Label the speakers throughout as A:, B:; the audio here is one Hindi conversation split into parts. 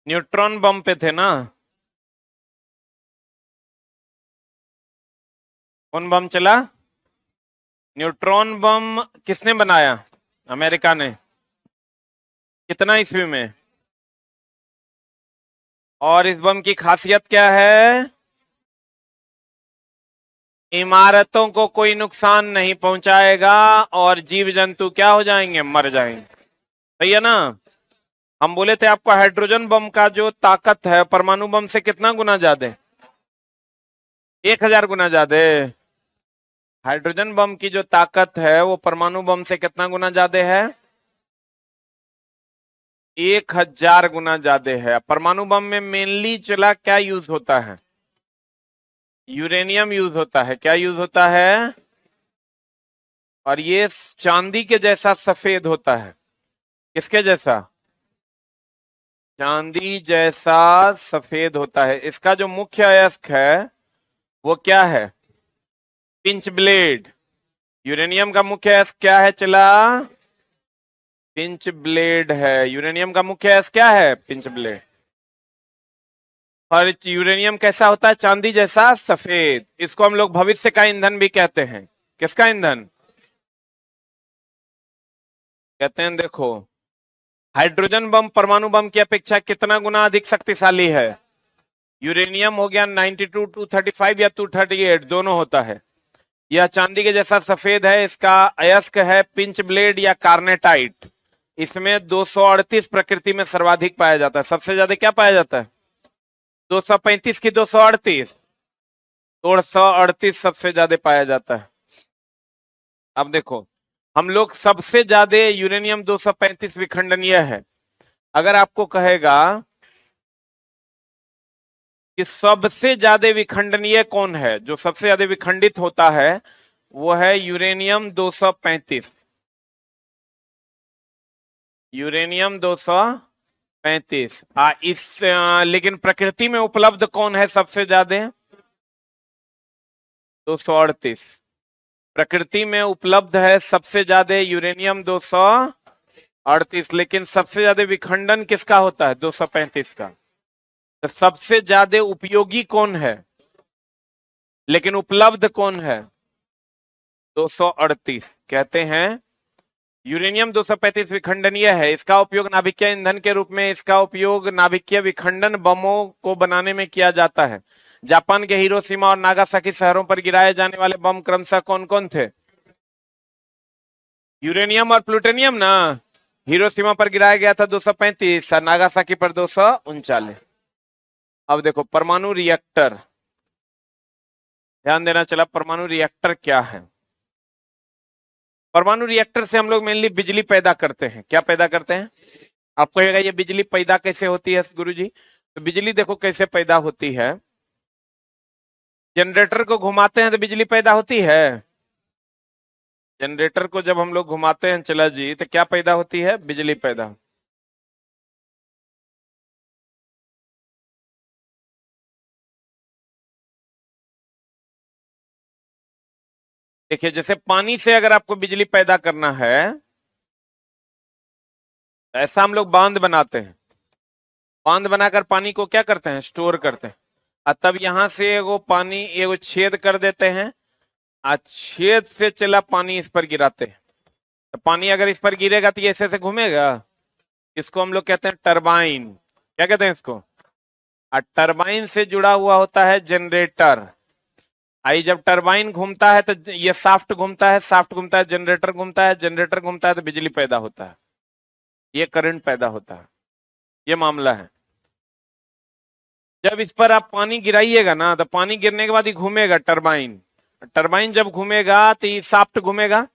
A: न्यूट्रॉन बम पे थे ना। कौन बम चला? न्यूट्रॉन बम किसने बनाया? अमेरिका ने। कितना ईस्वी में? और इस बम की खासियत क्या है? इमारतों को कोई नुकसान नहीं पहुंचाएगा और जीव जंतु क्या हो जाएंगे? मर जाएंगे। सही है ना? हम बोले थे आपको हाइड्रोजन बम का जो ताकत है परमाणु बम से कितना गुना ज्यादा? 1000 गुना ज्यादा। हाइड्रोजन बम की जो ताकत है वो परमाणु बम से कितना गुना ज्यादा है? 1000 गुना ज्यादा है। परमाणु बम में मेनली चला क्या यूज होता है? यूरेनियम यूज होता है। क्या यूज होता है? और ये चांदी के जैसा सफेद होता है। किसके जैसा? चांदी जैसा सफेद होता है। इसका जो मुख्य अयस्क है वो क्या है? Pinch blade. यूरेनियम का मुख्य अयस्क क्या है चला? पिंच ब्लेड है। यूरेनियम का मुख्य अयस्क क्या है? Pinch blade. और यूरेनियम कैसा होता है? चांदी जैसा सफेद। इसको हम लोग भविष्य का ईंधन भी कहते हैं। किसका ईंधन कहते हैं? देखो, हाइड्रोजन बम परमाणु बम की अपेक्षा कितना गुना अधिक शक्तिशाली है? यूरेनियम हो गया 92, 235 या 238 दोनों होता है। यह चांदी के जैसा सफेद है। इसका अयस्क है पिंच ब्लेड या कार्नेटाइट। इसमें 238 प्रकृति में सर्वाधिक पाया जाता है। सबसे ज्यादा क्या पाया जाता है? 235 की 238? 238 सबसे ज्यादा पाया जाता है। अब देखो, हम लोग सबसे ज्यादा यूरेनियम 235 विखंडनीय है। अगर आपको कहेगा कि सबसे ज्यादा विखंडनीय कौन है, जो सबसे ज्यादा विखंडित होता है, वो है यूरेनियम 235। यूरेनियम 235। लेकिन प्रकृति में उपलब्ध कौन है सबसे ज्यादा? 238। प्रकृति में उपलब्ध है सबसे ज्यादा यूरेनियम 238। लेकिन सबसे ज्यादा विखंडन किसका होता है? 235 का। तो सबसे ज्यादा उपयोगी कौन है लेकिन उपलब्ध कौन है? 238। कहते हैं यूरेनियम 235 विखंडनीय है। इसका उपयोग नाभिकीय ईंधन के रूप में, इसका उपयोग नाभिकीय विखंडन बमों को बनाने में किया जाता है। जापान के हिरोशिमा और नागासाकी शहरों पर गिराए जाने वाले बम क्रमशः कौन कौन थे? यूरेनियम और प्लूटोनियम ना। हिरोशिमा पर गिराया गया था 235 और नागासाकी पर 239। अब देखो परमाणु रिएक्टर, ध्यान देना चला। परमाणु रिएक्टर क्या है? परमाणु रिएक्टर से हम लोग मेनली बिजली पैदा करते हैं। क्या पैदा करते हैं? आपको कहेगा ये बिजली पैदा कैसे होती है गुरुजी? तो बिजली देखो कैसे पैदा होती है। जनरेटर को घुमाते हैं तो बिजली पैदा होती है। जनरेटर को जब हम लोग घुमाते हैं चला जी, तो क्या पैदा होती है? बिजली पैदा। देखिए, जैसे पानी से अगर आपको बिजली पैदा करना है, ऐसा हम लोग बांध बनाते हैं। बांध बनाकर पानी को क्या करते हैं? स्टोर करते हैं। और तब यहां से एगो पानी एगो छेद कर देते हैं। छेद से चला पानी इस पर गिराते हैं। तो पानी अगर इस पर गिरेगा तो ये ऐसे से घूमेगा। इसको हम लोग कहते हैं टरबाइन। क्या कहते हैं इसको? और टरबाइन से जुड़ा हुआ होता है जनरेटर। आई जब टरबाइन घूमता है तो ये साफ्ट घूमता है, साफ्ट घूमता है, जनरेटर घूमता है, जनरेटर घूमता है तो बिजली पैदा होता है। ये करंट पैदा होता है। ये मामला है। जब इस पर आप पानी गिराइएगा ना, तो पानी गिरने के बाद ही घूमेगा टरबाइन। टरबाइन जब घूमेगा तो ये साफ्ट घूमेगा।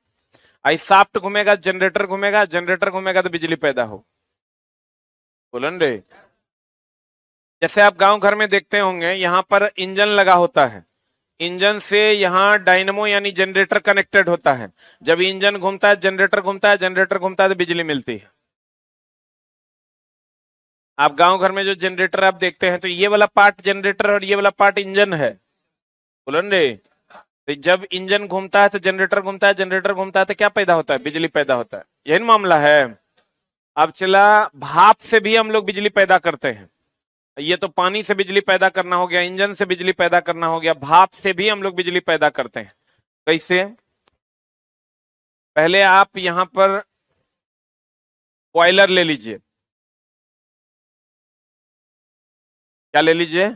A: आई साफ्ट घूमेगा, जनरेटर घूमेगा, जनरेटर घूमेगा तो बिजली पैदा हो। बोलन रे। जैसे आप गांव घर में देखते होंगे, यहां पर इंजन लगा होता है। इंजन से यहाँ डायनमो यानी जनरेटर कनेक्टेड होता है। जब इंजन घूमता है, जनरेटर घूमता है, जनरेटर घूमता है तो बिजली मिलती है। आप गांव घर में जो जनरेटर आप देखते हैं, तो ये वाला पार्ट जनरेटर और ये वाला पार्ट इंजन है। बोलन रे। तो जब इंजन घूमता है तो जनरेटर घूमता है, जनरेटर घूमता है तो क्या पैदा होता है? बिजली पैदा होता है। यही मामला है। अब चला, भाप से भी हम लोग बिजली पैदा करते हैं। ये तो पानी से बिजली पैदा करना हो गया, इंजन से बिजली पैदा करना हो गया, भाप से भी हम लोग बिजली पैदा करते हैं। कैसे? पहले आप यहां पर बॉयलर ले लीजिए। क्या ले लीजिए?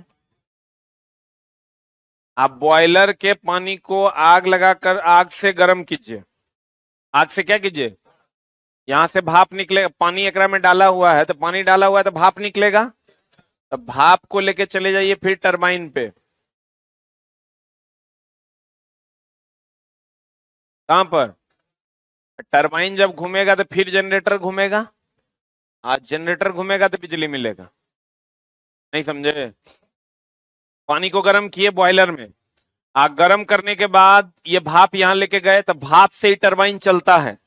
A: आप बॉयलर के पानी को आग लगाकर आग से गर्म कीजिए। आग से क्या कीजिए? यहां से भाप निकले, पानी एकरा में डाला हुआ है तो पानी डाला हुआ है तो भाप निकलेगा। तो भाप को लेके चले जाइए फिर टरबाइन पे। कहां पर? टरबाइन जब घूमेगा तो फिर जनरेटर घूमेगा, आज जनरेटर घूमेगा तो बिजली मिलेगा। नहीं समझे? पानी को गर्म किए बॉयलर में, आग गर्म करने के बाद ये भाप यहां लेके गए तो भाप से ही टरबाइन चलता है।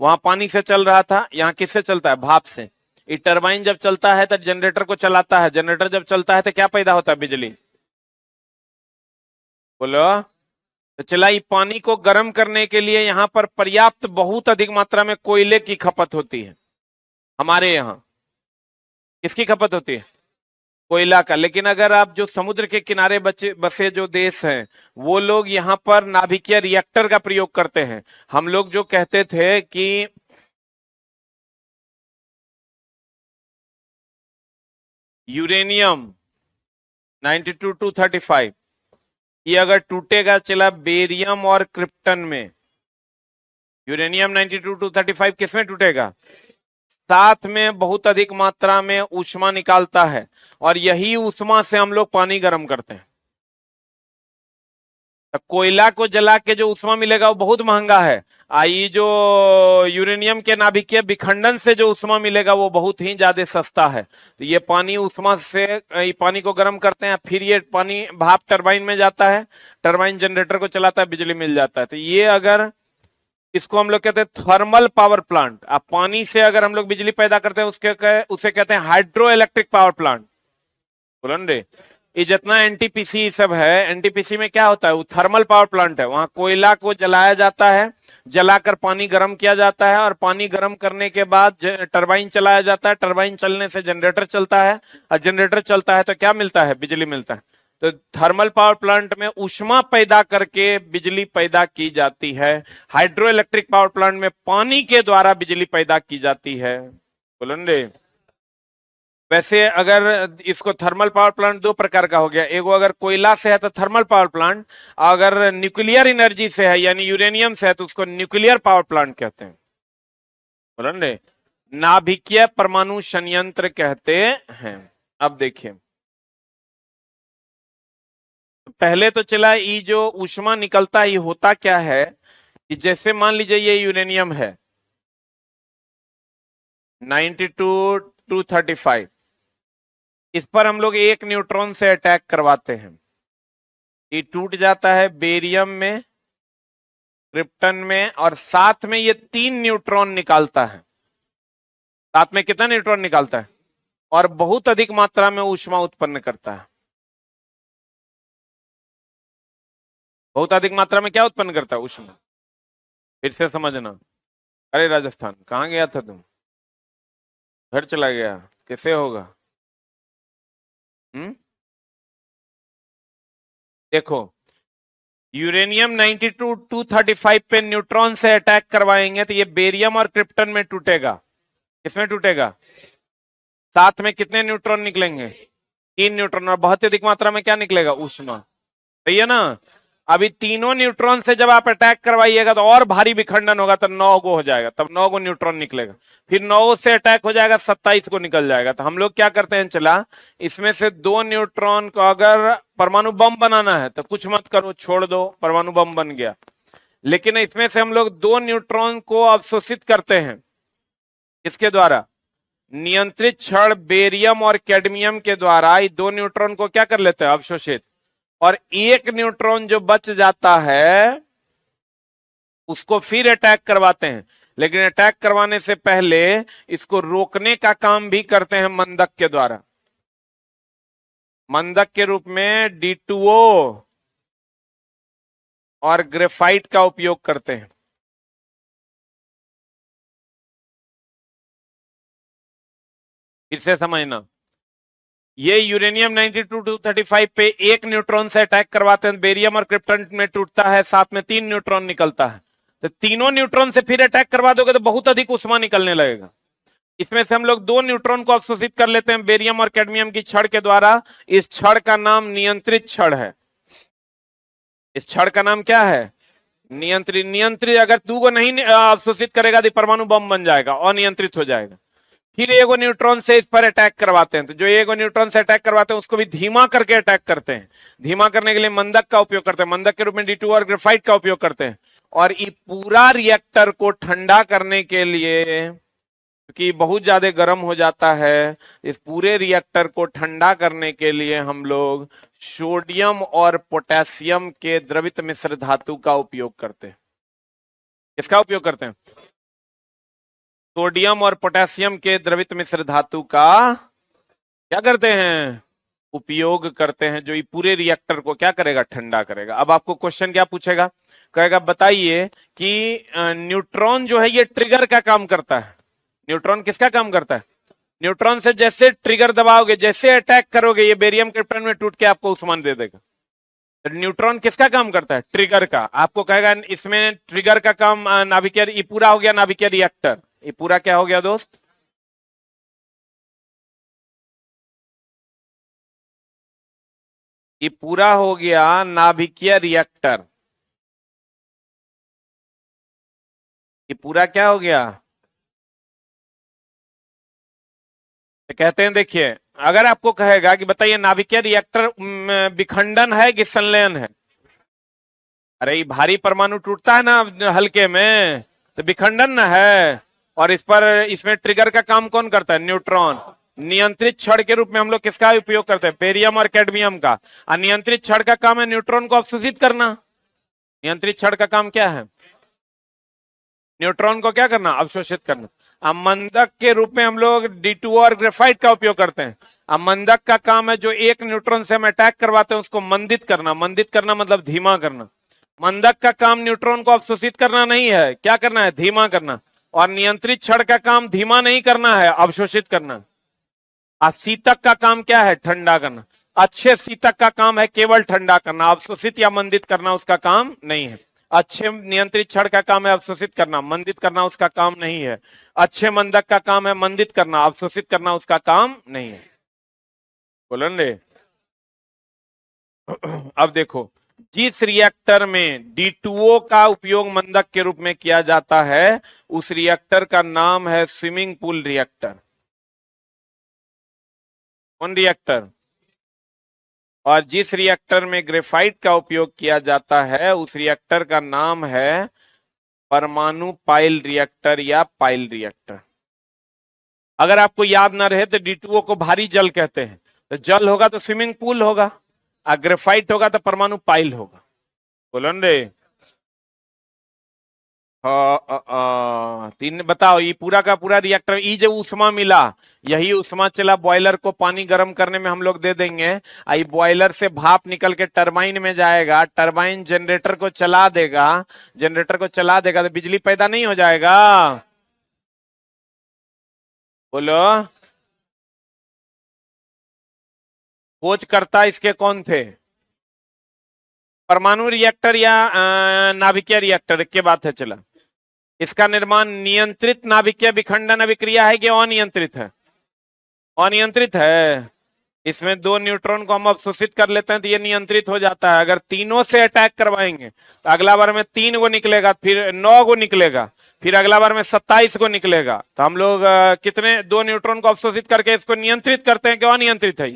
A: वहां पानी से चल रहा था, यहाँ किससे चलता है? भाप से। ये टरबाइन जब चलता है तो जनरेटर को चलाता है, जनरेटर जब चलता है तो क्या पैदा होता है? बिजली। बोलो। तो चला, ये पानी को गर्म करने के लिए यहाँ पर पर्याप्त बहुत अधिक मात्रा में कोयले की खपत होती है। हमारे यहाँ किसकी खपत होती है? कोयला का। लेकिन अगर आप जो समुद्र के किनारे बचे बसे जो देश हैं, वो लोग यहाँ पर नाभिकीय रिएक्टर का प्रयोग करते हैं। हम लोग जो कहते थे कि यूरेनियम 92-235 ये अगर टूटेगा चला बेरियम और क्रिप्टन में, यूरेनियम 92-235 किसमें टूटेगा? साथ में बहुत अधिक मात्रा में ऊष्मा निकालता है, और यही ऊष्मा से हम लोग पानी गर्म करते हैं। तो कोयला को जला के जो ऊष्मा मिलेगा वो बहुत महंगा है। आई जो यूरेनियम के नाभिकीय विखंडन से जो ऊष्मा मिलेगा वो बहुत ही ज्यादा सस्ता है। तो ये पानी ऊष्मा से ये पानी को गर्म करते हैं, फिर ये पानी भाप टरबाइन में जाता है, टरबाइन जनरेटर को चलाता है, बिजली मिल जाता है। तो ये अगर इसको हम लोग कहते हैं थर्मल पावर प्लांट। अब पानी से अगर हम लोग बिजली पैदा करते हैं उसे कहते हैं हाइड्रो इलेक्ट्रिक पावर प्लांट। बोलन रे, ये जितना एनटीपीसी सब है, एनटीपीसी में क्या होता है? वो थर्मल पावर प्लांट है। वहां कोयला को जलाया जाता है, जलाकर पानी गर्म किया जाता है, और पानी गर्म करने के बाद टरबाइन चलाया जाता है, टरबाइन चलने से जनरेटर चलता है, और जनरेटर चलता है तो क्या मिलता है? बिजली मिलता है। तो थर्मल पावर प्लांट में ऊष्मा पैदा करके बिजली पैदा की जाती है, हाइड्रो इलेक्ट्रिक पावर प्लांट में पानी के द्वारा बिजली पैदा की जाती है। बोलन रे। वैसे अगर इसको थर्मल पावर प्लांट दो प्रकार का हो गया, एगो अगर कोयला से है तो थर्मल पावर प्लांट, अगर न्यूक्लियर एनर्जी से है यानी यूरेनियम से है तो उसको न्यूक्लियर पावर प्लांट कहते हैं। बोलन रे, नाभिकीय परमाणु संयंत्र कहते हैं। अब देखिए, पहले तो चला ये जो ऊष्मा निकलता है ये होता क्या है कि जैसे मान लीजिए ये यूरेनियम है 92-235, इस पर हम लोग एक न्यूट्रॉन से अटैक करवाते हैं, ये टूट जाता है बेरियम में, क्रिप्टन में, और साथ में ये 3 न्यूट्रॉन निकालता है। साथ में कितना न्यूट्रॉन निकालता है? और बहुत अधिक मात्रा में ऊष्मा उत्पन्न करता है। बहुत अधिक मात्रा में क्या उत्पन्न करता है? ऊष्मा। फिर से समझना। अरे राजस्थान कहाँ गया था तुम? घर चला गया? कैसे होगा? देखो, यूरेनियम 92-235 पे न्यूट्रॉन से अटैक करवाएंगे तो ये बेरियम और क्रिप्टन में टूटेगा। किसमें टूटेगा? साथ में कितने न्यूट्रॉन निकलेंगे? 3 न्यूट्रॉन, और बहुत अधिक मात्रा में क्या निकलेगा? ऊष्मा। सही है ना? अभी तीनों न्यूट्रॉन से जब आप अटैक करवाइएगा तो और भारी विखंडन होगा, तो 9 गो हो जाएगा, तब 9 गो न्यूट्रॉन निकलेगा। फिर 9 से अटैक हो जाएगा, 27 को निकल जाएगा। तो हम लोग क्या करते हैं, चला इसमें से 2 न्यूट्रॉन को अगर परमाणु बम बनाना है तो कुछ मत करो, छोड़ दो, परमाणु बम बन गया। लेकिन इसमें से हम लोग 2 न्यूट्रॉन को अवशोषित करते हैं। इसके द्वारा नियंत्रित क्षण बेरियम और कैडमियम के द्वारा ये 2 न्यूट्रॉन को क्या कर लेते हैं? अवशोषित। और 1 न्यूट्रॉन जो बच जाता है उसको फिर अटैक करवाते हैं। लेकिन अटैक करवाने से पहले इसको रोकने का काम भी करते हैं मंदक के द्वारा। मंदक के रूप में D2O और ग्रेफाइट का उपयोग करते हैं। फिर से समझना, ये यूरेनियम 92-235 पे एक न्यूट्रॉन से अटैक करवाते हैं, बेरियम और क्रिप्टन में टूटता है, साथ में 3 न्यूट्रॉन निकलता है। तो तीनों न्यूट्रॉन से फिर अटैक करवा दोगे तो बहुत अधिक उष्मा निकलने लगेगा। इसमें से हम लोग 2 न्यूट्रॉन को अवशोषित कर लेते हैं बेरियम और कैडमियम की छड़ के द्वारा। इस छड़ का नाम नियंत्रित छड़ है। इस छड़ का नाम क्या है? नियंत्रित। नियंत्रित अगर 2 को नहीं अवशोषित करेगा तो परमाणु बम बन जाएगा, अनियंत्रित हो जाएगा। फिर एगो न्यूट्रॉन से इस पर अटैक करवाते हैं, तो जो एगो न्यूट्रॉन से अटैक करवाते हैं उसको भी धीमा करके अटैक करते हैं। धीमा करने के लिए मंदक का उपयोग करते हैं, मंदक के रूप में D2 और ग्रेफाइट का उपयोग करते हैं। और ये पूरा रिएक्टर को ठंडा करने के लिए, क्योंकि बहुत ज्यादा गर्म हो जाता है, इस पूरे रिएक्टर को ठंडा करने के लिए हम लोग सोडियम और पोटेशियम के द्रवित मिश्र धातु का उपयोग करते हैं। किसका उपयोग करते हैं? सोडियम और पोटेशियम के द्रवित मिश्र धातु का क्या करते हैं? उपयोग करते हैं, जो ये पूरे रिएक्टर को क्या करेगा? ठंडा करेगा। अब आपको क्वेश्चन क्या पूछेगा? कहेगा बताइए कि न्यूट्रॉन जो है ये ट्रिगर का काम करता है। न्यूट्रॉन किसका काम करता है? न्यूट्रॉन से जैसे ट्रिगर दबाओगे, जैसे अटैक करोगे, ये बेरियम क्रिप्टन में टूट के आपको उष्मा दे देगा। तो न्यूट्रॉन किसका काम करता है? ट्रिगर का। आपको कहेगा इसमें ट्रिगर का काम नाभिकीय, ये पूरा हो गया नाभिकीय रिएक्टर। ये पूरा क्या हो गया दोस्त? ये पूरा हो गया नाभिकीय रिएक्टर। ये पूरा क्या हो गया? तो कहते हैं, देखिए अगर आपको कहेगा कि बताइए नाभिकीय रिएक्टर विखंडन है कि संलयन है? अरे ये भारी परमाणु टूटता है ना हल्के में, तो विखंडन ना है। और इस पर, इसमें ट्रिगर का काम कौन करता है? न्यूट्रॉन। नियंत्रित छड़ के रूप में हम लोग किसका उपयोग करते हैं? बेरियम और कैडमियम का। अनियंत्रित छड़ का काम है न्यूट्रॉन को अवशोषित करना। नियंत्रित छड़ का काम क्या है? न्यूट्रॉन को क्या करना? अवशोषित करना। अब मंदक के रूप में हम लोग D2 और ग्रेफाइट का उपयोग करते हैं। अब मंदक का काम है जो एक न्यूट्रॉन से हम अटैक करवाते हैं उसको मंदित करना। मंदित करना मतलब धीमा करना। मंदक का काम न्यूट्रॉन को अवशोषित करना नहीं है, क्या करना है? धीमा करना। और नियंत्रित छड़ का काम धीमा नहीं करना है, अवशोषित करना। और शीतक का काम क्या है? ठंडा करना। अच्छे शीतक का काम है केवल ठंडा करना, अवशोषित या मंदित करना उसका काम नहीं है। अच्छे नियंत्रित छड़ का काम है अवशोषित करना, मंदित करना उसका काम नहीं है। अच्छे मंदक का काम है मंदित करना, अवशोषित करना उसका काम नहीं है। बोलन रे। अब देखो, जिस रिएक्टर में D2O का उपयोग मंदक के रूप में किया जाता है उस रिएक्टर का नाम है स्विमिंग पूल रिएक्टर। कौन रिएक्टर? और जिस रिएक्टर में ग्रेफाइट का उपयोग किया जाता है उस रिएक्टर का नाम है परमाणु पाइल रिएक्टर या पाइल रिएक्टर। अगर आपको याद ना रहे तो D2O को भारी जल कहते हैं, तो जल होगा तो स्विमिंग पूल होगा, और ग्रेफाइट होगा तो परमाणु पाइल होगा। बोलो रे। तीन बताओ, ये पूरा का पूरा रिएक्टर, ये जो उष्मा मिला यही उष्मा चला बॉयलर को पानी गर्म करने में हम लोग दे देंगे। आई बॉयलर से भाप निकल के टरबाइन में जाएगा, टरबाइन जनरेटर को चला देगा, जनरेटर को चला देगा तो बिजली पैदा नहीं हो जाएगा? बोलो। खोजकर्ता इसके कौन थे? परमाणु रिएक्टर या नाभिकीय रिएक्टर के बात है चला। इसका निर्माण नियंत्रित नाभिकीय विखंडन अभिक्रिया है कि अनियंत्रित है? अनियंत्रित है। इसमें 2 न्यूट्रॉन को हम अवशोषित कर लेते हैं तो ये नियंत्रित हो जाता है। अगर तीनों से अटैक करवाएंगे तो अगला बार में 3 को निकलेगा, फिर 9 को निकलेगा, फिर अगला बार में 27 को निकलेगा। तो हम लोग कितने 2 न्यूट्रॉन को अवशोषित करके इसको नियंत्रित करते हैं कि अनियंत्रित है?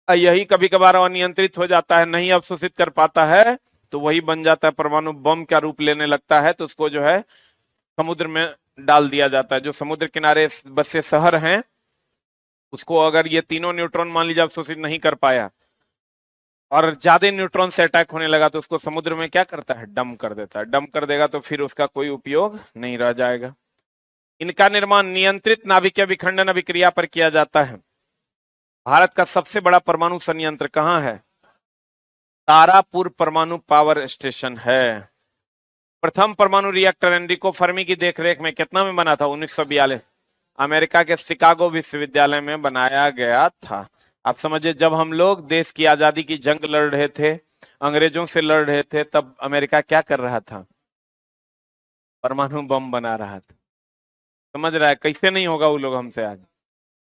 A: यही कभी कभार अनियंत्रित हो जाता है, नहीं अवशोषित कर पाता है तो वही बन जाता है परमाणु बम का रूप लेने लगता है। तो उसको जो है समुद्र में डाल दिया जाता है। जो समुद्र किनारे बसे शहर हैं उसको अगर ये तीनों न्यूट्रॉन मान लीजिए अवशोषित नहीं कर पाया और ज्यादा न्यूट्रॉन से अटैक होने लगा तो उसको समुद्र में क्या करता है? डंप कर देता है। डंप कर देगा तो फिर उसका कोई उपयोग नहीं रह जाएगा। इनका निर्माण नियंत्रित नाभिकीय विखंडन अभिक्रिया पर किया जाता है। भारत का सबसे बड़ा परमाणु संयंत्र कहाँ है? तारापुर परमाणु पावर स्टेशन है। प्रथम परमाणु रिएक्टर एनरिको फर्मी की देखरेख में कितना में बना था? 1942। अमेरिका के शिकागो विश्वविद्यालय में बनाया गया था। आप समझिए, जब हम लोग देश की आजादी की जंग लड़ रहे थे, अंग्रेजों से लड़ रहे थे, तब अमेरिका क्या कर रहा था? परमाणु बम बना रहा था। समझ रहा है? कैसे नहीं होगा वो लोग हमसे आज।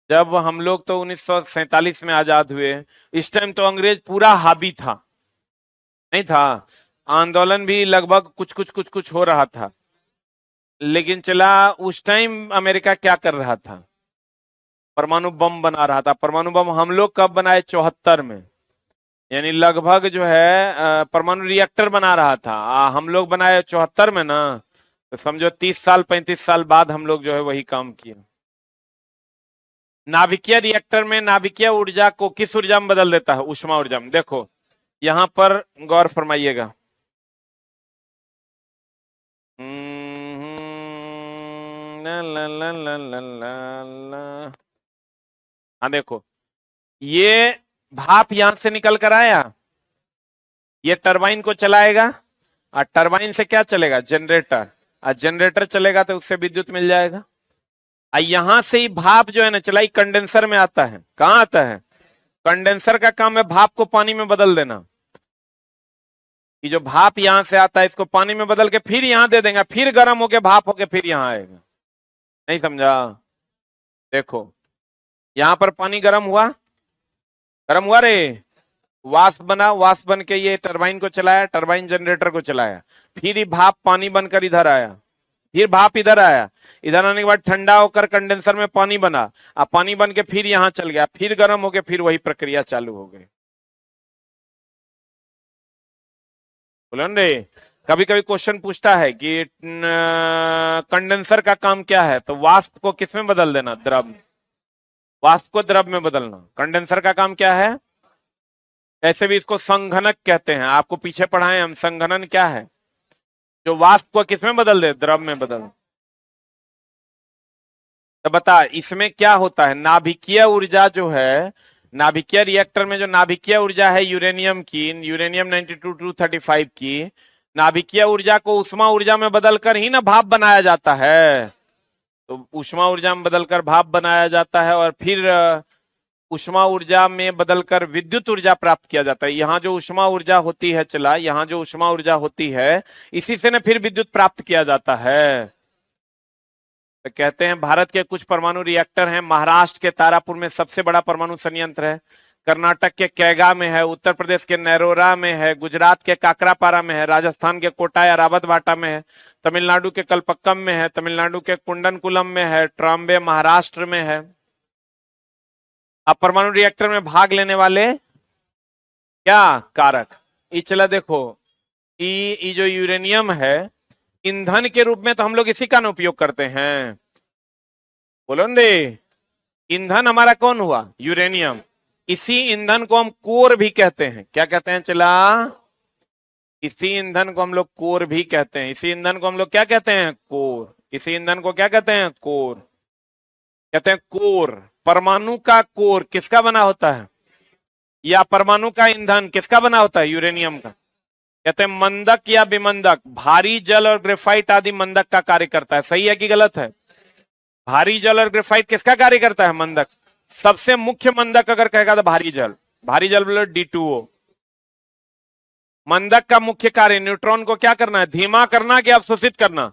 A: जब हम लोग तो 1947 में आजाद हुए, इस टाइम तो अंग्रेज पूरा हावी था, नहीं था? आंदोलन भी लगभग कुछ कुछ कुछ कुछ हो रहा था, लेकिन चला उस टाइम अमेरिका क्या कर रहा था? परमाणु बम बना रहा था। परमाणु बम हम लोग कब बनाए? 74 में। यानी लगभग जो है परमाणु रिएक्टर बना रहा था, हम लोग बनाए 74 में ना। तो समझो 30 साल 35 साल बाद हम लोग जो है वही काम किए। नाभिकीय रिएक्टर में नाभिकीय ऊर्जा को किस ऊर्जा में बदल देता है? ऊष्मा ऊर्जा में। देखो यहां पर गौर फरमाइएगा। ला ला ला ला ला ला। हाँ देखो, ये भाप यहां से निकल कर आया, ये टरबाइन को चलाएगा, और टरबाइन से क्या चलेगा? जनरेटर, और जनरेटर चलेगा तो उससे विद्युत मिल जाएगा। और यहां से ही भाप जो है ना चलाई कंडेंसर में आता है। कहां आता है? कंडेंसर का काम है भाप को पानी में बदल देना। कि जो भाप यहां से आता है इसको पानी में बदल के फिर यहां दे देंगे, फिर गर्म होके भाप होके फिर यहां आएगा। नहीं समझा? देखो यहां पर पानी गर्म हुआ, गर्म हुआ रे, वाष्प बना, वाष्प बन के ये टरबाइन को चलाया, टरबाइन जनरेटर को चलाया, फिर ये भाप पानी बनकर इधर आया, फिर भाप इधर आया, इधर आने के बाद ठंडा होकर कंडेंसर में पानी बना, अब पानी बन के फिर यहां चल गया, फिर गर्म होके फिर वही प्रक्रिया चालू हो गई। बोलो रे, कभी कभी क्वेश्चन पूछता है कि कंडेंसर का काम क्या है, तो वाष्प को किस में बदल देना? द्रव में। वाष्प को द्रव में बदलना कंडेंसर का काम क्या है? ऐसे भी इसको संघनक कहते हैं, आपको पीछे पढ़ाए हम। संघनन क्या है? जो वाष्प को किस में बदल दे? द्रव में बदल। तो बता इसमें क्या होता है? नाभिकीय ऊर्जा जो है, नाभिकीय रिएक्टर में जो नाभिकीय ऊर्जा है यूरेनियम की, यूरेनियम 92-235 की, नाभिकीय ऊर्जा को उष्मा ऊर्जा में बदलकर ही ना भाप बनाया जाता है। तो उष्मा ऊर्जा में बदलकर भाप बनाया जाता है, और फिर उष्मा ऊर्जा में बदलकर विद्युत ऊर्जा प्राप्त किया जाता है। यहाँ जो उष्मा ऊर्जा होती है, चला यहाँ जो उष्मा ऊर्जा होती है, इसी से ना फिर विद्युत प्राप्त किया जाता है। तो कहते हैं भारत के कुछ परमाणु रिएक्टर हैं। महाराष्ट्र के तारापुर में सबसे बड़ा परमाणु संयंत्र है, कर्नाटक के कैगा में है, उत्तर प्रदेश के नैरोरा में है, गुजरात के काकरापारा में है, राजस्थान के कोटा या रावतबाटा में है, तमिलनाडु के कलपक्कम में है, तमिलनाडु के कुंडनकुलम में है, ट्राम्बे महाराष्ट्र में है। अब परमाणु रिएक्टर में भाग लेने वाले क्या कारक? ये चला देखो, ये जो यूरेनियम है, ईंधन के रूप में तो हम लोग इसी का ना उपयोग करते हैं। बोलो दे, ईंधन हमारा कौन हुआ? यूरेनियम। इसी ईंधन को हम कोर भी कहते हैं। क्या कहते हैं चला? इसी ईंधन को हम लोग कोर भी कहते हैं। इसी ईंधन को हम लोग क्या कहते हैं? कोर। इसी ईंधन को क्या कहते हैं? कोर कहते हैं। कोर, परमाणु का कोर किसका बना होता है? या परमाणु का ईंधन किसका बना होता है? यूरेनियम का। कहते हैं मंदक या विमंदक। भारी जल और ग्रेफाइट आदि मंदक का कार्य करता है। सही है कि गलत है? भारी जल और ग्रेफाइट किसका कार्य करता है? मंदक। सबसे मुख्य मंदक अगर कहेगा तो भारी जल। भारी जल बोलो D2O। मंदक का मुख्य कार्य न्यूट्रॉन को क्या करना है? धीमा करना कि अवशोषित करना?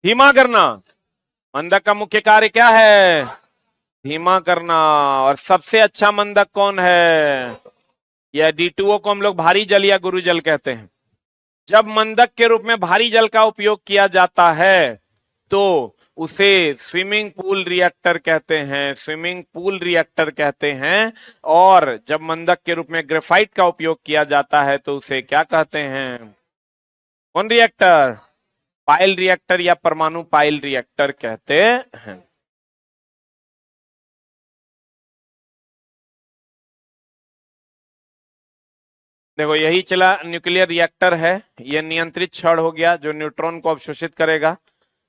A: धीमा करना। मंदक का मुख्य कार्य क्या है? धीमा करना। और सबसे अच्छा मंदक कौन है? यह D2O को हम लोग भारी जल या गुरु जल कहते हैं। जब मंदक के रूप में भारी जल का उपयोग किया जाता है तो उसे स्विमिंग पूल रिएक्टर कहते हैं। स्विमिंग पूल रिएक्टर कहते हैं। और जब मंदक के रूप में ग्रेफाइट का उपयोग किया जाता है तो उसे क्या कहते हैं? कौन रिएक्टर? पाइल रिएक्टर या परमाणु पाइल रिएक्टर कहते हैं। देखो यही चला न्यूक्लियर रिएक्टर है। यह नियंत्रित छड़ हो गया जो न्यूट्रॉन को अवशोषित करेगा।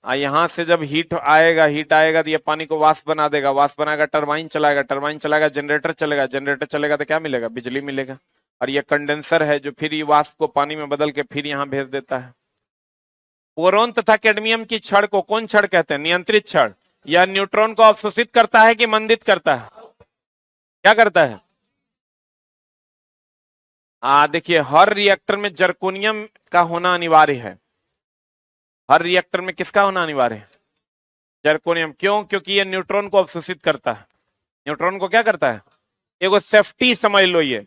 A: यहां से जब हीट आएगा तो ये पानी को वाष्प बना देगा। वाष्प बनाएगा, टरबाइन चलाएगा, टरबाइन चलाएगा, जनरेटर चलेगा, जनरेटर चलेगा तो क्या मिलेगा? बिजली मिलेगा। और ये कंडेंसर है जो फिर ये वाष्प को पानी में बदल के फिर यहां भेज देता है। बोरोन तथा कैडमियम की छड़ को कौन छड़ कहते हैं? नियंत्रित छड़। यह न्यूट्रॉन को अवशोषित करता है कि मंदित करता है? क्या करता है? देखिए, हर रिएक्टर में जर्कोनियम का होना अनिवार्य है। हर रिएक्टर में किसका होना अनिवार्य है? जर्कोनियम। क्यों? क्योंकि ये न्यूट्रॉन को अवशोषित करता है। न्यूट्रॉन को क्या करता है? एगो सेफ्टी समझ लो ये,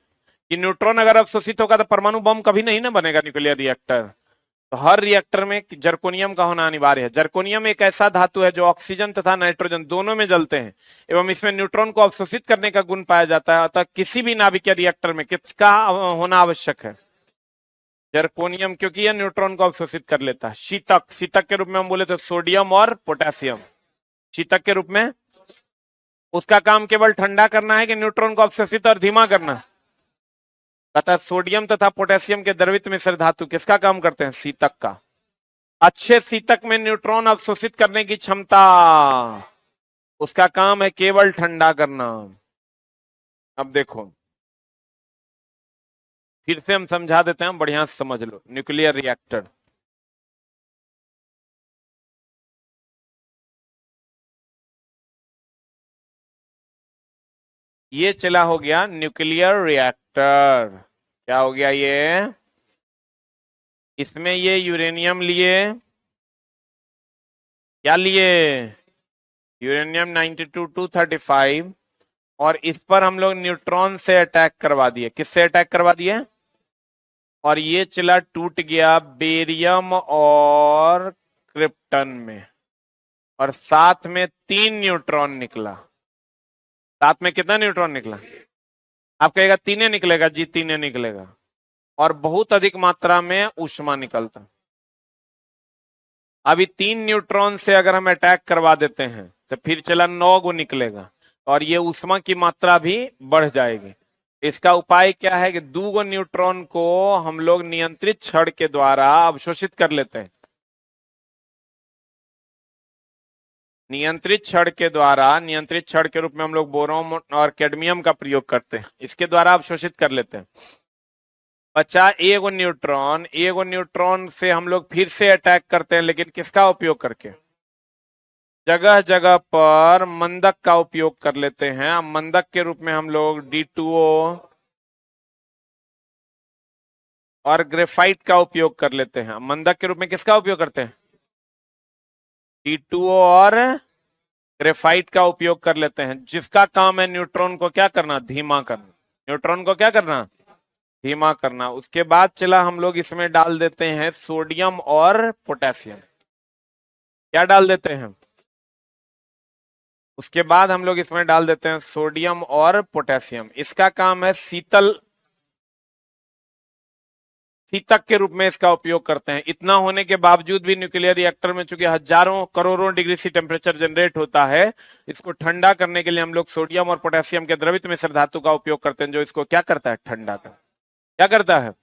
A: कि न्यूट्रॉन अगर अवशोषित होगा तो परमाणु बम कभी नहीं ना बनेगा न्यूक्लियर रिएक्टर। तो हर रिएक्टर में जर्कोनियम का होना अनिवार्य है। जर्कोनियम एक ऐसा धातु है जो ऑक्सीजन तथा नाइट्रोजन दोनों में जलते हैं एवं इसमें न्यूट्रॉन को अवशोषित करने का गुण पाया जाता है। अतः किसी भी नाभिकीय रिएक्टर में किसका होना आवश्यक है? जर्कोनियम, क्योंकि यह न्यूट्रॉन को अवशोषित कर लेता है। शीतक, शीतक के रूप में हम बोले तो सोडियम और पोटेशियम। शीतक के रूप में उसका काम केवल ठंडा करना है कि न्यूट्रॉन को अवशोषित और धीमा करना? अतः सोडियम तथा पोटेशियम के द्रवित मिश्र धातु किसका काम करते हैं? शीतक का। अच्छे शीतक में न्यूट्रॉन अवशोषित करने की क्षमता, उसका काम है केवल ठंडा करना। अब देखो, फिर से हम समझा देते हैं, बढ़िया से समझ लो। न्यूक्लियर रिएक्टर, ये चला हो गया न्यूक्लियर रिएक्टर। क्या हो गया ये? इसमें ये यूरेनियम लिए, क्या लिए? यूरेनियम 92 235, और इस पर हम लोग न्यूट्रॉन से अटैक करवा दिए। किससे अटैक करवा दिए? और ये चला टूट गया बेरियम और क्रिप्टन में, और साथ में 3 न्यूट्रॉन निकला। साथ में कितना न्यूट्रॉन निकला? आप कहेगा तीने निकलेगा जी, तीने निकलेगा, और बहुत अधिक मात्रा में ऊष्मा निकलता। अभी 3 न्यूट्रॉन से अगर हम अटैक करवा देते हैं तो फिर चला 9 गो निकलेगा, और ये ऊष्मा की मात्रा भी बढ़ जाएगी। इसका उपाय क्या है कि 2 गो न्यूट्रॉन को हम लोग नियंत्रित छड़ के द्वारा अवशोषित कर लेते हैं। नियंत्रित छड़ के द्वारा, नियंत्रित छड़ के रूप में हम लोग बोरोन और कैडमियम का प्रयोग करते हैं, इसके द्वारा अवशोषित कर लेते हैं। बचा एगो न्यूट्रॉन। एगो न्यूट्रॉन से हम लोग फिर से अटैक करते हैं, लेकिन किसका उपयोग करके? जगह जगह पर मंदक का उपयोग कर लेते हैं। मंदक के रूप में हम लोग D2O और ग्रेफाइट का उपयोग कर लेते हैं। मंदक के रूप में किसका उपयोग करते हैं? D2O और ग्रेफाइट का उपयोग कर लेते हैं, जिसका काम है न्यूट्रॉन को क्या करना? धीमा करना। न्यूट्रॉन को क्या करना? धीमा करना। उसके बाद चला हम लोग इसमें डाल देते हैं सोडियम और पोटेशियम। क्या डाल देते हैं? उसके बाद हम लोग इसमें डाल देते हैं सोडियम और पोटेशियम। इसका काम है शीतल, शीतक के रूप में इसका उपयोग करते हैं। इतना होने के बावजूद भी न्यूक्लियर रिएक्टर में चूंकि हजारों करोड़ों डिग्री सी टेम्परेचर जनरेट होता है, इसको ठंडा करने के लिए हम लोग सोडियम और पोटेशियम के द्रवित मिश्र धातु का उपयोग करते हैं, जो इसको क्या करता है? ठंडा कर, क्या करता है?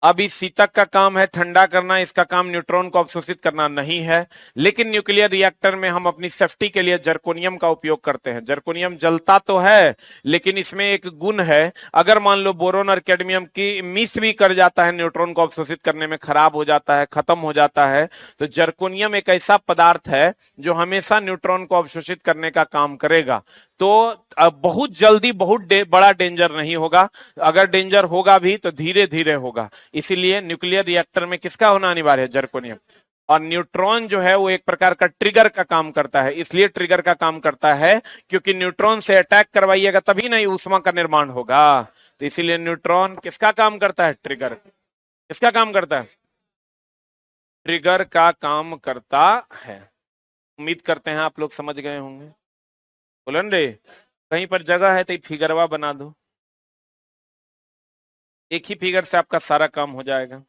A: अब इस शीतक का काम है ठंडा करना, इसका काम न्यूट्रॉन को अवशोषित करना नहीं है। लेकिन न्यूक्लियर रिएक्टर में हम अपनी सेफ्टी के लिए जर्कोनियम का उपयोग करते हैं। जर्कोनियम जलता तो है, लेकिन इसमें एक गुण है, अगर मान लो बोरोन और कैडमियम की मिस भी कर जाता है, न्यूट्रॉन को अवशोषित करने में खराब हो जाता है, खत्म हो जाता है, तो जर्कोनियम एक ऐसा पदार्थ है जो हमेशा न्यूट्रॉन को अवशोषित करने का काम करेगा। तो बहुत जल्दी बहुत बड़ा डेंजर नहीं होगा, अगर डेंजर होगा भी तो धीरे धीरे होगा। इसीलिए न्यूक्लियर रिएक्टर में किसका होना अनिवार्य है? जर्कोनियम। और न्यूट्रॉन जो है वो एक प्रकार का ट्रिगर का काम करता है। इसलिए ट्रिगर का काम करता है क्योंकि न्यूट्रॉन से अटैक करवाइएगा तभी नहीं ऊष्मा का निर्माण होगा। तो इसीलिए न्यूट्रॉन किसका काम करता है? ट्रिगर। किसका काम करता है? ट्रिगर का काम करता है। उम्मीद करते हैं आप लोग समझ गए होंगे। बोलन रे, कहीं पर जगह है तो फिगरवा बना दो, एक ही फिगर से आपका सारा काम हो जाएगा।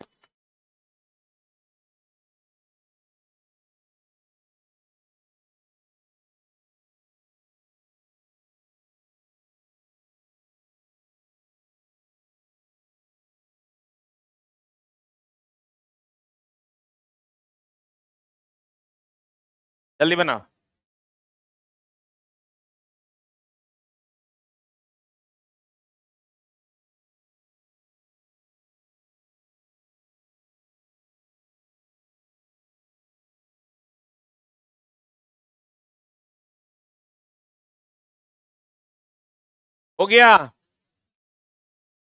A: जल्दी बनाओ। हो गया।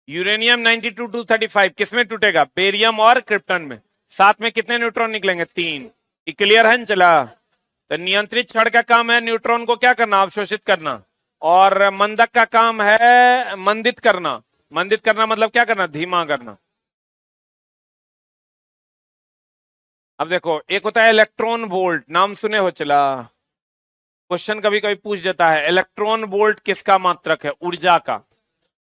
A: यूरेनियम 92 235 किसमें टूटेगा? बेरियम और क्रिप्टन में। साथ में कितने न्यूट्रॉन निकलेंगे? 3। क्लियर है? चला। तो नियंत्रित छड़ का काम है न्यूट्रॉन को क्या करना? अवशोषित करना। और मंदक का काम है मंदित करना। मंदित करना मतलब क्या करना? धीमा करना। अब देखो, एक होता है इलेक्ट्रॉन वोल्ट, नाम सुने हो? चला, क्वेश्चन कभी कभी पूछ देता है इलेक्ट्रॉन वोल्ट किसका मात्रक है? ऊर्जा का।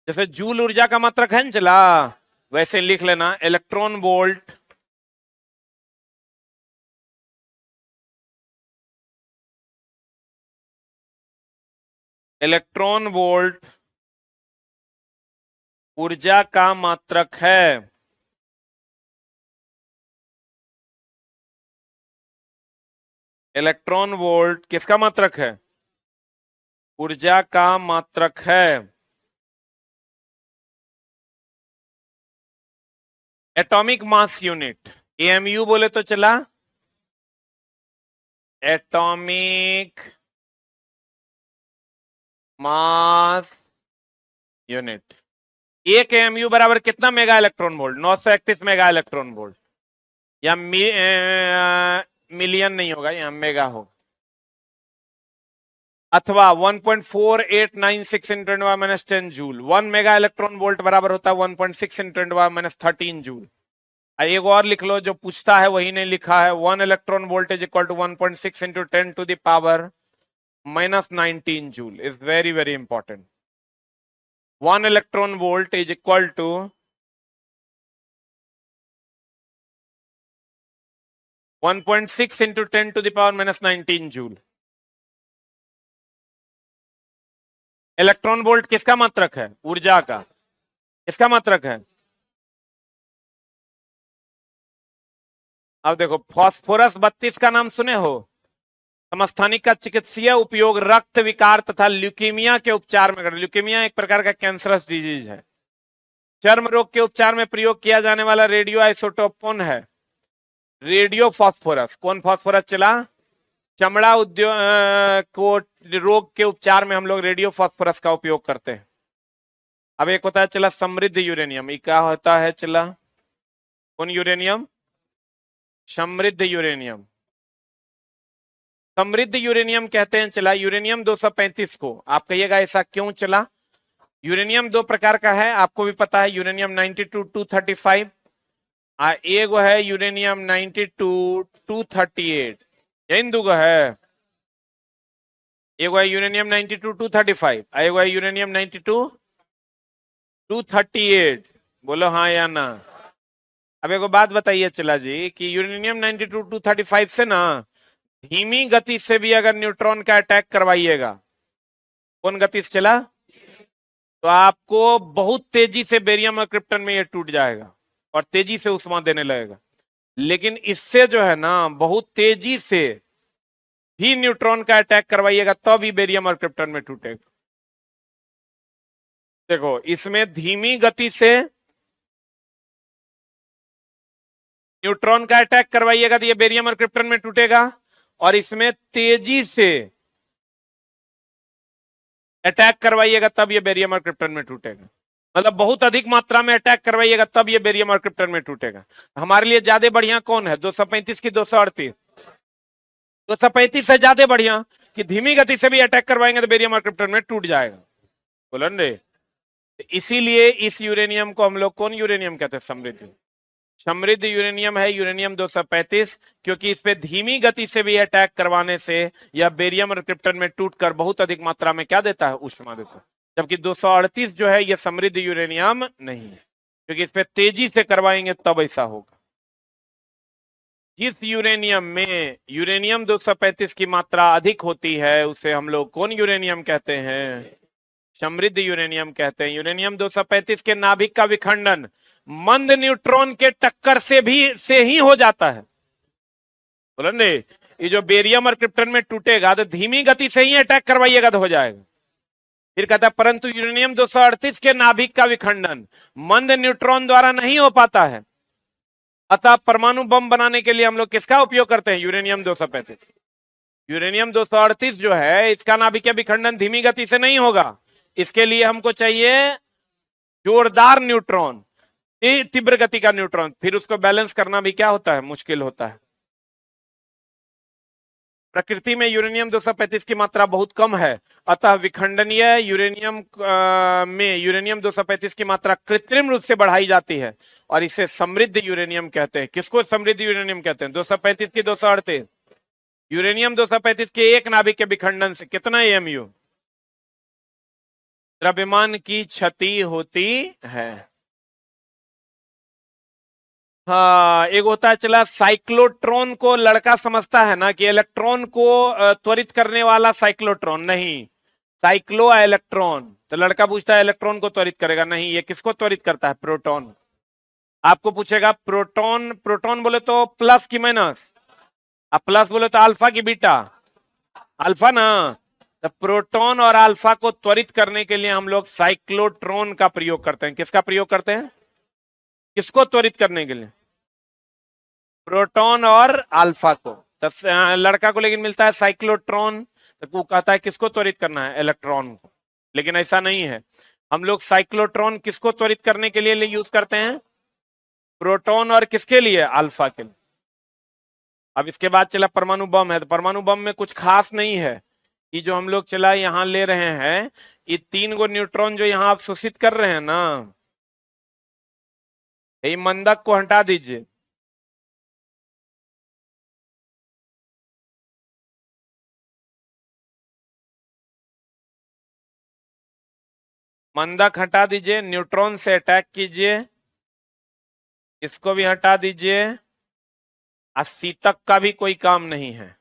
A: जैसे जूल ऊर्जा का मात्रक है ना, चला, वैसे लिख लेना इलेक्ट्रॉन वोल्ट इलेक्ट्रॉन वोल्ट ऊर्जा का मात्रक है। इलेक्ट्रॉन वोल्ट किसका मात्रक है? ऊर्जा का मात्रक है। एटॉमिक मास यूनिट, एएमयू बोले तो चला, एटॉमिक मास यूनिट। एक एएमयू बराबर कितना mega electron volt? 931 mega electron volt. या मिलियन नहीं होगा, यहां मेगा होगा। अथवा 1.4896 × 10⁻⁻10 जूल। 1 मेगा इलेक्ट्रॉन वोल्ट बराबर होता है 1.6 × 10⁻13 जूल। एक और लिख लो, जो पूछता है वही नहीं लिखा है। 1 electron volt is equal to 1.6 × 10⁻⁻19 joule. Is very very important. 1 electron volt is equal to 1.6 × 10⁻⁻19 joule. Electron volt किसका मात्रक है? ऊर्जा का। किसका मात्रक है? अब देखो, फास्फोरस 32 का नाम सुने हो? समस्थानिक का चिकित्सीय उपयोग रक्त विकार तथा ल्यूकीमिया के उपचार में कर। ल्यूकीमिया एक प्रकार का कैंसरस डिजीज है। चर्म रोग के उपचार में प्रयोग किया जाने वाला रेडियो आइसोटोप कौन है? Radio phosphorus. कौन फास्फोरस? चला, चमड़ा उद्योग को रोग के उपचार में हम लोग रेडियो फास्फोरस का उपयोग करते हैं। अब एक होता है चला समृद्ध यूरेनियम। ये क्या होता है? चला, कौन यूरेनियम? समृद्ध यूरेनियम। समृद्ध यूरेनियम कहते हैं चला यूरेनियम 235 को। आप कहिएगा ऐसा क्यों? चला, यूरेनियम दो प्रकार का है, आपको भी पता है। यूरेनियम 92 235, एक है यूरेनियम 92 238। इन दो है, एक है यूरेनियम 92 235, एक है यूरेनियम 92 238। बोलो हाँ या ना। अब एक बात बताइए चला जी, कि यूरेनियम 92 235 से ना धीमी गति से भी अगर न्यूट्रॉन का अटैक करवाइएगा, कौन गति से चला, तो आपको बहुत तेजी से बेरियम और क्रिप्टन में ये टूट जाएगा और तेजी से उष्मा देने लगेगा। लेकिन इससे जो है ना, बहुत तेजी से भी न्यूट्रॉन का अटैक करवाइएगा तो भी बेरियम और क्रिप्टन में टूटेगा। देखो, इसमें धीमी गति से न्यूट्रॉन का अटैक करवाइएगा तो ये बेरियम और क्रिप्टन में टूटेगा, और इसमें तेजी से अटैक करवाइएगा तब ये बेरियम और क्रिप्टन में टूटेगा। मतलब बहुत अधिक मात्रा में अटैक करवाइएगा तब ये बेरियम और क्रिप्टन में टूटेगा। हमारे लिए ज्यादा बढ़िया कौन है? 235 की 238। 235 से ज्यादा बढ़िया कि धीमी गति से भी अटैक करवाएंगे तो बेरियम और क्रिप्टन में टूट जाएगा। बोलो रे। इसीलिए इस यूरेनियम को हम लोग कौन यूरेनियम कहते हैं? समृद्ध। समृद्ध यूरेनियम है यूरेनियम 235, क्योंकि इस पे धीमी गति से भी अटैक करवाने से यह बेरियम और क्रिप्टन में टूटकर बहुत अधिक मात्रा में क्या देता है? ऊष्मा देता है। जबकि 238 जो है यह समृद्ध यूरेनियम नहीं है, क्योंकि इस पे तेजी से करवाएंगे तब ऐसा होगा। जिस यूरेनियम में यूरेनियम 235 की मात्रा अधिक होती है उसे हम लोग कौन यूरेनियम कहते हैं? समृद्ध यूरेनियम कहते हैं। यूरेनियम 235 के नाभिक का विखंडन मंद न्यूट्रॉन के टक्कर से ही हो जाता है। बोले ये जो बेरियम और क्रिप्टन में टूटेगा तो धीमी गति से ही अटैक करवाइएगा तो हो जाएगा। फिर कहता है परंतु यूरेनियम 238 के नाभिक का विखंडन मंद न्यूट्रॉन द्वारा नहीं हो पाता है, अतः परमाणु बम बनाने के लिए हम लोग किसका उपयोग करते हैं? यूरेनियम 235। यूरेनियम 238 जो है इसका नाभिकीय विखंडन धीमी गति से नहीं होगा, इसके लिए हमको चाहिए जोरदार न्यूट्रॉन, तीव्र गति का न्यूट्रॉन, फिर उसको बैलेंस करना भी क्या होता है, मुश्किल होता है। प्रकृति में यूरेनियम 235 की मात्रा बहुत कम है, अतः विखंडनीय यूरेनियम में यूरेनियम 235 की मात्रा कृत्रिम रूप से बढ़ाई जाती है और इसे समृद्ध यूरेनियम कहते हैं। किसको समृद्ध यूरेनियम कहते हैं? 235 की 238। यूरेनियम 235 के एक नाभिक के विखंडन से कितना एमयू द्रव्यमान की क्षति होती है? हाँ, एक होता है चला साइक्लोट्रॉन को लड़का समझता है ना कि इलेक्ट्रॉन को त्वरित करने वाला साइक्लोट्रॉन, नहीं, साइक्लो इलेक्ट्रॉन। तो लड़का पूछता है इलेक्ट्रॉन को त्वरित करेगा, नहीं, ये किसको त्वरित करता है? प्रोटॉन। आपको पूछेगा प्रोटॉन, प्रोटॉन बोले तो प्लस की माइनस, अब प्लस बोले तो अल्फा की बीटा, अल्फा ना। तो प्रोटॉन और अल्फा को त्वरित करने के लिए हम लोग साइक्लोट्रॉन का प्रयोग करते हैं। किसका प्रयोग करते हैं? किसको त्वरित करने के लिए? प्रोटॉन और अल्फा को। तो लड़का को लेकिन मिलता है साइक्लोट्रॉन, तो वो कहता है किसको त्वरित करना है? इलेक्ट्रॉन को। लेकिन ऐसा नहीं है, हम लोग साइक्लोट्रॉन किसको त्वरित करने के लिए यूज करते हैं? प्रोटॉन और किसके लिए? अल्फा के लिए। अब इसके बाद चला परमाणु बम है, तो परमाणु बम में कुछ खास नहीं है कि जो हम लोग चला यहां ले रहे हैं, ये 3 गो न्यूट्रॉन जो यहां आप शोषित कर रहे हैं ना, ये मंदक को हटा दीजिए, मंदक हटा दीजिए, न्यूट्रॉन से अटैक कीजिए, इसको भी हटा दीजिए। शीतक का भी कोई काम नहीं है।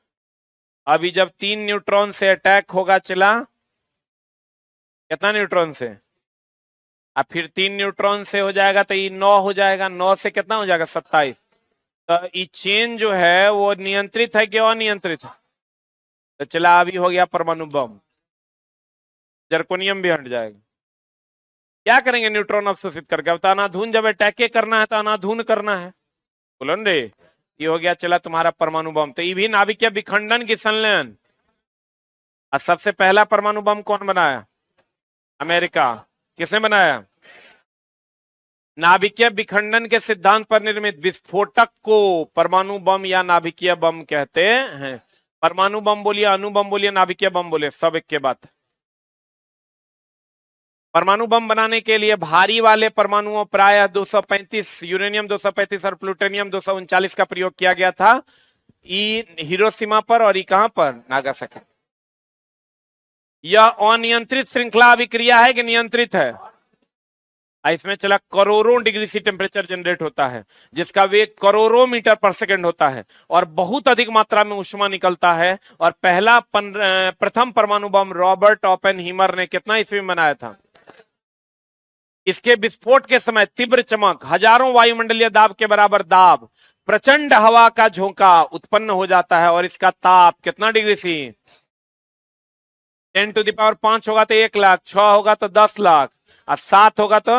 A: अभी जब 3 न्यूट्रॉन से अटैक होगा चला, कितना न्यूट्रॉन से? अब फिर 3 न्यूट्रॉन से हो जाएगा तो ये 9 हो जाएगा, 9 से कितना हो जाएगा? 27। तो ये चेन जो है वो नियंत्रित है कि अनियंत्रित है? तो चला अभी हो गया परमाणु बम, जर्कोनियम भी हट जाएगा। क्या करेंगे न्यूट्रॉन अवशोषित करके? अब तो अनाधून जब अटैक करना है तो अनाधून करना है, बोलो रे। ये हो गया चला तुम्हारा परमाणु बम। तो ये भी नाभिकीय विखंडन की संलयन। और सबसे पहला परमाणु बम कौन बनाया? अमेरिका। किसने बनाया? नाभिकीय विखंडन के सिद्धांत पर निर्मित विस्फोटक को परमाणु बम या नाभिकीय बम कहते हैं। परमाणु बम बोलिए, अणु बम बोलिए, नाभिकीय बम बोलिए, सब एक के बात। परमाणु बम बनाने के लिए भारी वाले परमाणुओं प्रायः 235 यूरेनियम 235 और प्लूटोनियम 239 का प्रयोग किया गया था। ई हिरोशिमा पर और ई कहां पर? नागासाकी। यह अनियंत्रित श्रृंखला अभिक्रिया है कि नियंत्रित है? इसमें चला करोड़ों डिग्री सी टेम्परेचर जनरेट होता है, जिसका वेग करोड़ों मीटर पर सेकंड होता है और बहुत अधिक मात्रा में ऊष्मा निकलता है। और प्रथम परमाणु बम रॉबर्ट ओपेनहीमर ने कितना ईस्वी में बनाया था? इसके विस्फोट के समय तीव्र चमक, हजारों वायुमंडलीय दाब के बराबर दाब, प्रचंड हवा का झोंका उत्पन्न हो जाता है और इसका ताप कितना डिग्री सी? 10⁵ होगा तो 1,00,000, 6 होगा तो 10,00,000 और 7 होगा तो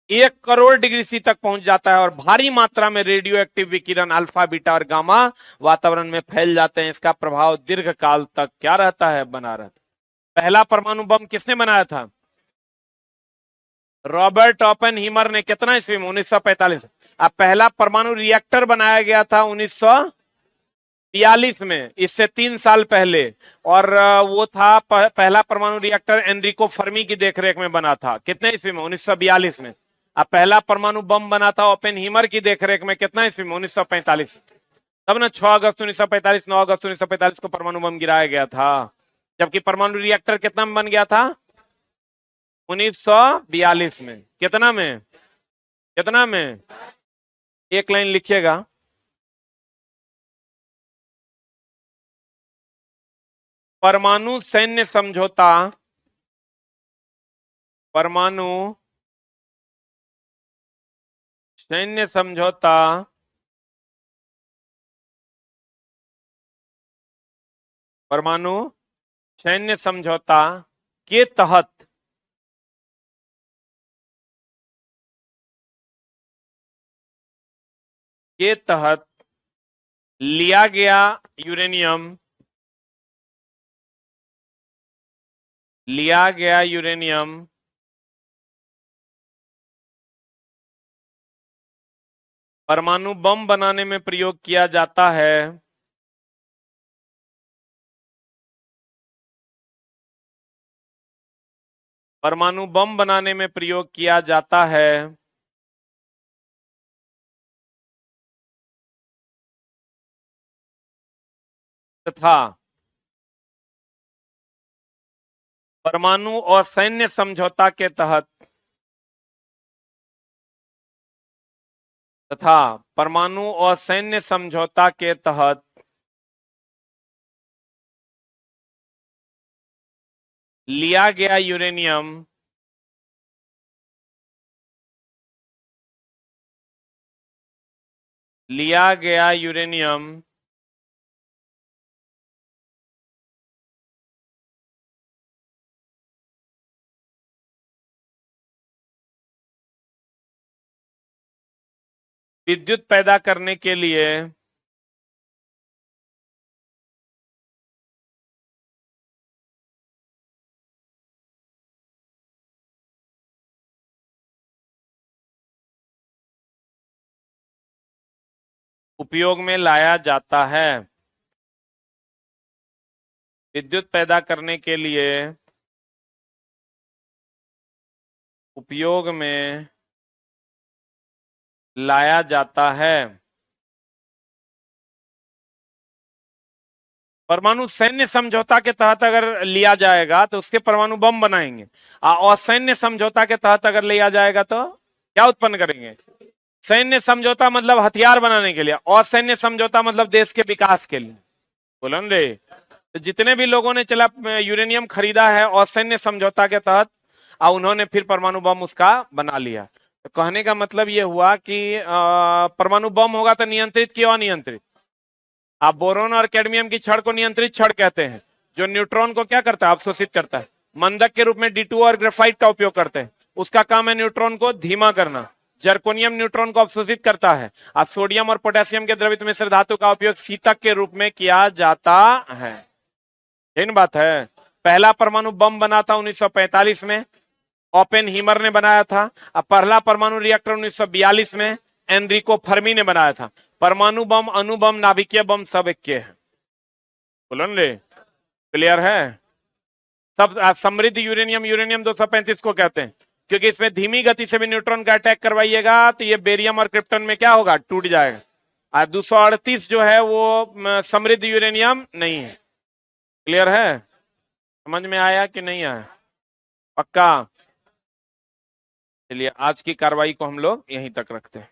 A: 1,00,00,000 डिग्री सी तक पहुंच जाता है। और भारी मात्रा में रेडियो एक्टिव विकिरण अल्फा, बीटा और गामा वातावरण में फैल जाते हैं। इसका प्रभाव दीर्घ काल तक क्या रहता है? बना रहता है। पहला परमाणु बम किसने बनाया था? रॉबर्ट ओपेनहीमर ने। कितना ईस्वी में? 1945। अब पहला परमाणु रिएक्टर बनाया गया था 1942 में, इससे 3 साल पहले। और वो था पहला परमाणु रिएक्टर एनरिको फर्मी की देखरेख में बना था। कितने ईस्वी में? 1942 में। अब पहला परमाणु बम बना था ओपेनहीमर की देखरेख में, कितना ईस्वी में? 1945। तब ना 6 अगस्त 1945, 9 अगस्त 1945 को परमाणु बम गिराया गया था। जबकि परमाणु रिएक्टर कितना में बन गया था? 1942 में। कितना में? कितना में? एक लाइन लिखिएगा। परमाणु सैन्य समझौता, परमाणु सैन्य समझौता परमाणु सैन्य समझौता के तहत लिया गया यूरेनियम लिया गया यूरेनियम परमाणु बम बनाने में प्रयोग किया जाता है। परमाणु बम बनाने में प्रयोग किया जाता है। तथा परमाणु और सैन्य समझौता के तहत तथा परमाणु और सैन्य समझौता के तहत लिया गया यूरेनियम विद्युत पैदा करने के लिए उपयोग में लाया जाता है। विद्युत पैदा करने के लिए उपयोग में लाया जाता है। परमाणु सैन्य समझौता के तहत अगर लिया जाएगा तो उसके परमाणु बम बनाएंगे, और सैन्य समझौता के तहत अगर लिया जाएगा तो क्या उत्पन्न करेंगे? सैन्य समझौता मतलब हथियार बनाने के लिए, और सैन्य समझौता मतलब देश के विकास के लिए। बोलन रे, तो जितने भी लोगों ने चला यूरेनियम खरीदा है और सैन्य समझौता के तहत, और उन्होंने फिर परमाणु बम उसका बना लिया। तो कहने का मतलब यह हुआ कि परमाणु बम होगा तो नियंत्रित कि अनियंत्रित? आप बोरोन और कैडमियम की छड़ को नियंत्रित छड़ कहते हैं, जो न्यूट्रॉन को क्या करता है? अवशोषित करता है। मंदक के रूप में D2O और ग्रेफाइट का उपयोग करते हैं, उसका काम है न्यूट्रॉन को धीमा करना। जर्कोनियम न्यूट्रॉन को अवशोषित करता है। और सोडियम और पोटेशियम के द्रवित मिश्र धातु का उपयोग शीतक के रूप में किया जाता है। इन बात है। पहला परमाणु बम बना था 1945 में, ओपेनहीमर ने बनाया था। अब पहला परमाणु रिएक्टर 1942 में एनरिको फर्मी ने बनाया था। परमाणु बम, अणुबम, नाभिकीय बम सब एक के हैं। बोलन रे, क्लियर है? सब समृद्ध यूरेनियम यूरेनियम 235 को कहते हैं, क्योंकि इसमें धीमी गति से भी न्यूट्रॉन का अटैक करवाइएगा तो ये बेरियम और क्रिप्टन में क्या होगा? टूट जाएगा। और 238 जो है वो समृद्ध यूरेनियम नहीं है। क्लियर है? समझ में आया कि नहीं आया? पक्का? चलिए आज की कार्रवाई को हम लोग यहीं तक रखते हैं।